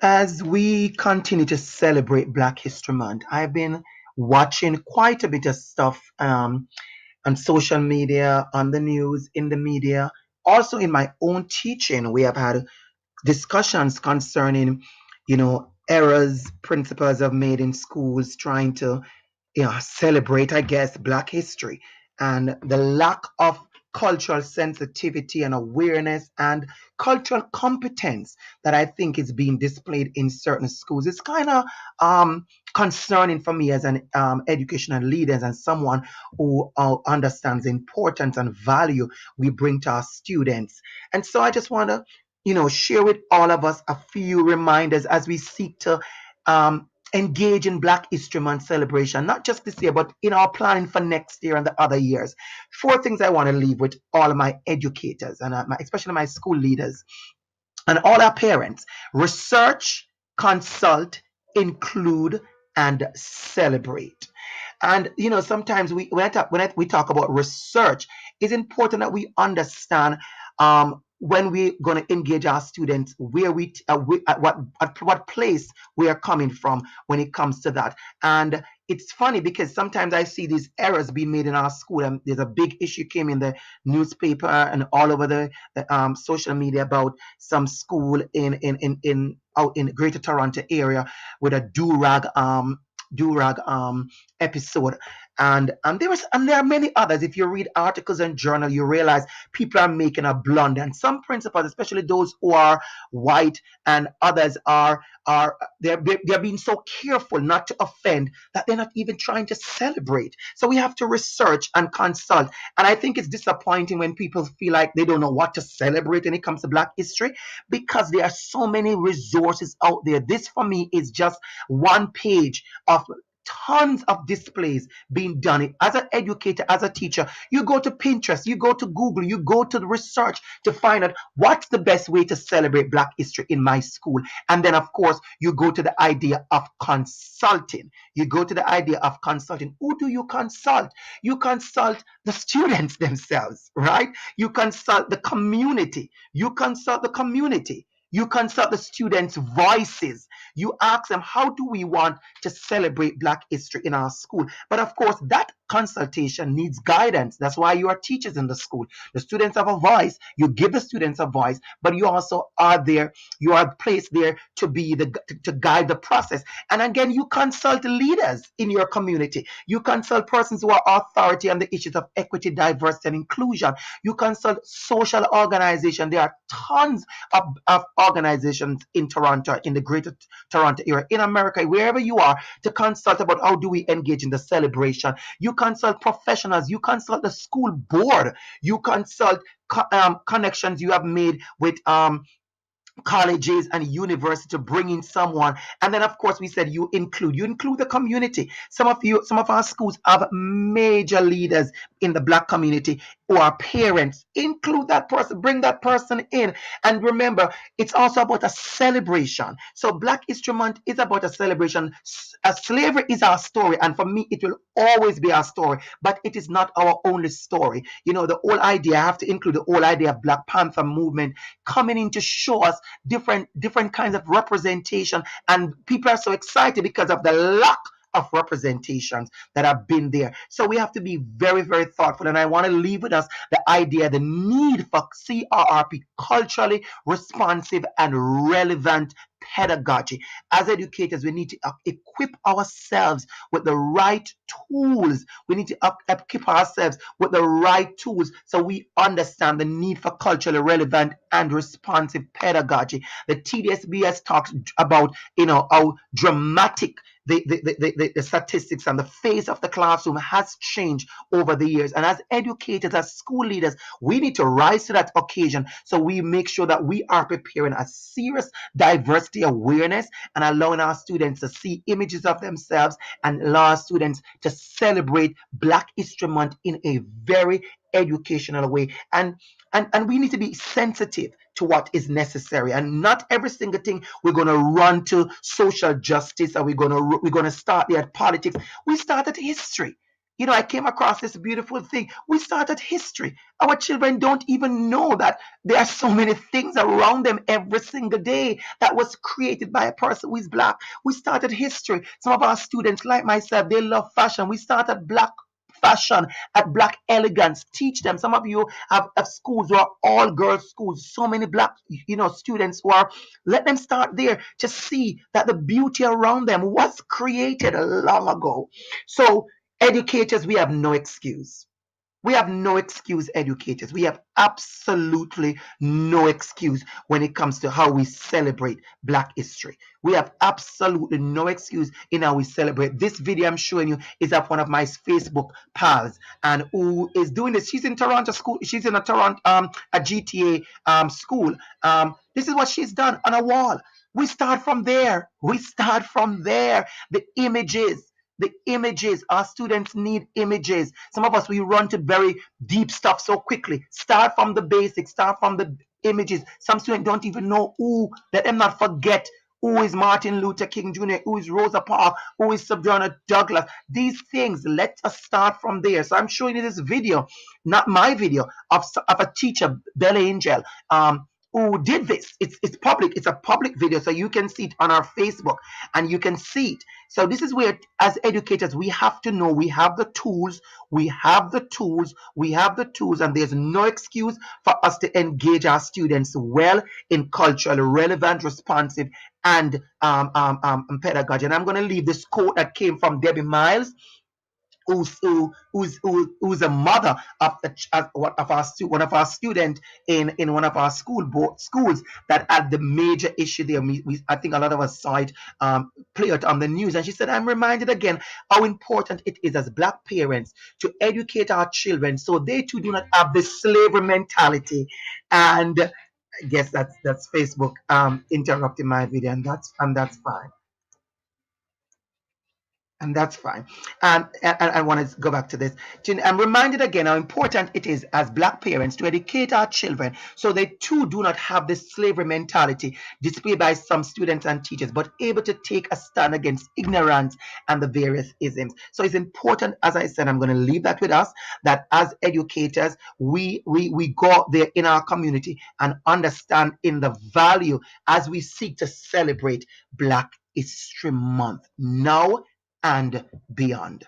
As we continue to celebrate Black History Month, I've been watching quite a bit of stuff on social media, on the news, in the media. Also, in my own teaching, we have had discussions concerning, errors principals have made in schools trying to celebrate, I guess, Black history and the lack of cultural sensitivity and awareness and cultural competence that I think is being displayed in certain schools. It's kind of concerning for me as an educational leader and someone who understands the importance and value we bring to our students. And so I just want to, share with all of us a few reminders as we seek to engage in Black History Month celebration, not just this year, but in our planning for next year and the other years. Four things I want to leave with all of my educators and especially my school leaders and all our parents. Research, consult, include, and celebrate. And sometimes we talk about research, it's important that we understand when we're going to engage our students where at what place we are coming from when it comes to that. And it's funny because sometimes I see these errors being made in our school, and there's a big issue came in the newspaper and all over the social media about some school in out in Greater Toronto area with a do rag episode. And there are many others. If you read articles and journal, you realize people are making a blunder, and some principals, especially those who are white and others are they're being so careful not to offend that they're not even trying to celebrate. So we have to research and consult. And I think it's disappointing when people feel like they don't know what to celebrate when it comes to Black history, because there are so many resources out there. This for me is just one page of tons of displays being done. As an educator, as a teacher, you go to Pinterest, you go to Google, you go to the research to find out what's the best way to celebrate Black history in my school. And then, of course, you go to the idea of consulting. You go to the idea of consulting. Who do you consult? You consult the students themselves, right? You consult the community. You consult the community. You consult the students' voices. You ask them, how do we want to celebrate Black history in our school? But of course, that consultation needs guidance. That's why you are teachers in the school. The students have a voice. You give the students a voice, but you also are there. You are placed there to be to guide the process. And again, you consult leaders in your community. You consult persons who are authority on the issues of equity, diversity, and inclusion. You consult social organizations. There are tons of organizations in Toronto, in the greater Toronto area, in America, wherever you are, to consult about how do we engage in the celebration. You consult professionals, you consult the school board, you consult connections you have made with colleges and university to bring in someone. And then of course we said you include the community. Some of our schools have major leaders in the Black community who are parents. Include that person, bring that person in. And remember, it's also about a celebration. So Black History Month is about a celebration. Slavery is our story, and for me it will always be our story, but it is not our only story. The whole idea, I have to include the whole idea of Black Panther movement coming in to show us different kinds of representation, and people are so excited because of the lack of representations that have been there. So we have to be very, very thoughtful. And I want to leave with us the idea, the need for CRRP, culturally responsive and relevant pedagogy. As educators, we need to equip ourselves with the right tools. We need to equip ourselves with the right tools so we understand the need for culturally relevant and responsive pedagogy. The TDSB has talked about, how dramatic the statistics and the face of the classroom has changed over the years. And as educators, as school leaders, we need to rise to that occasion so we make sure that we are preparing a serious diversity awareness and allowing our students to see images of themselves and allow our students to celebrate Black History Month in a very educational way. And we need to be sensitive to what is necessary, and not every single thing we're going to run to social justice, or we're going to start there at politics. We start at history. I came across this beautiful thing. We started history. Our children don't even know that there are so many things around them every single day that was created by a person who is black. We started history. Some of our students, like myself, they love fashion. We started black fashion at Black Elegance. Teach them. Some of you have schools who are all girls schools. So many black, students who are. Let them start there to see that the beauty around them was created long ago. So educators, we have no excuse. We have no excuse, educators. We have absolutely no excuse when it comes to how we celebrate Black history. We have absolutely no excuse in how we celebrate. This video I'm showing you is of one of my Facebook pals, and who is doing this. She's in Toronto school. She's in a Toronto, a GTA school. This is what she's done on a wall. We start from there. We start from there. The images, our students need images. Some of us, we run to very deep stuff so quickly. Start from the basics, start from the images. Some students don't even know who. Let them not forget who is Martin Luther King Jr., who is Rosa Parks, who is Sojourner Douglas. These things, let us start from there. So I'm showing you this video, not my video, of a teacher, Bella Angel, who did this. It's public. It's a public video, so you can see it on our Facebook, and you can see it. So this is where, as educators, we have to know we have the tools, and there's no excuse for us to engage our students well in culturally relevant, responsive, and pedagogy. And I'm going to leave this quote that came from Debbie Miles, who's a mother of one of our students in one of our schools that had the major issue there. I think a lot of us saw it play out on the news, and she said, "I'm reminded again how important it is as Black parents to educate our children so they too do not have this slavery mentality." And I guess that's Facebook interrupting my video, and that's fine. And that's fine. And I want to go back to this. I'm reminded again how important it is as Black parents to educate our children so they too do not have this slavery mentality displayed by some students and teachers, but able to take a stand against ignorance and the various isms. So it's important, as I said, I'm going to leave that with us, that as educators, we go out there in our community and understand in the value as we seek to celebrate Black History Month now and beyond.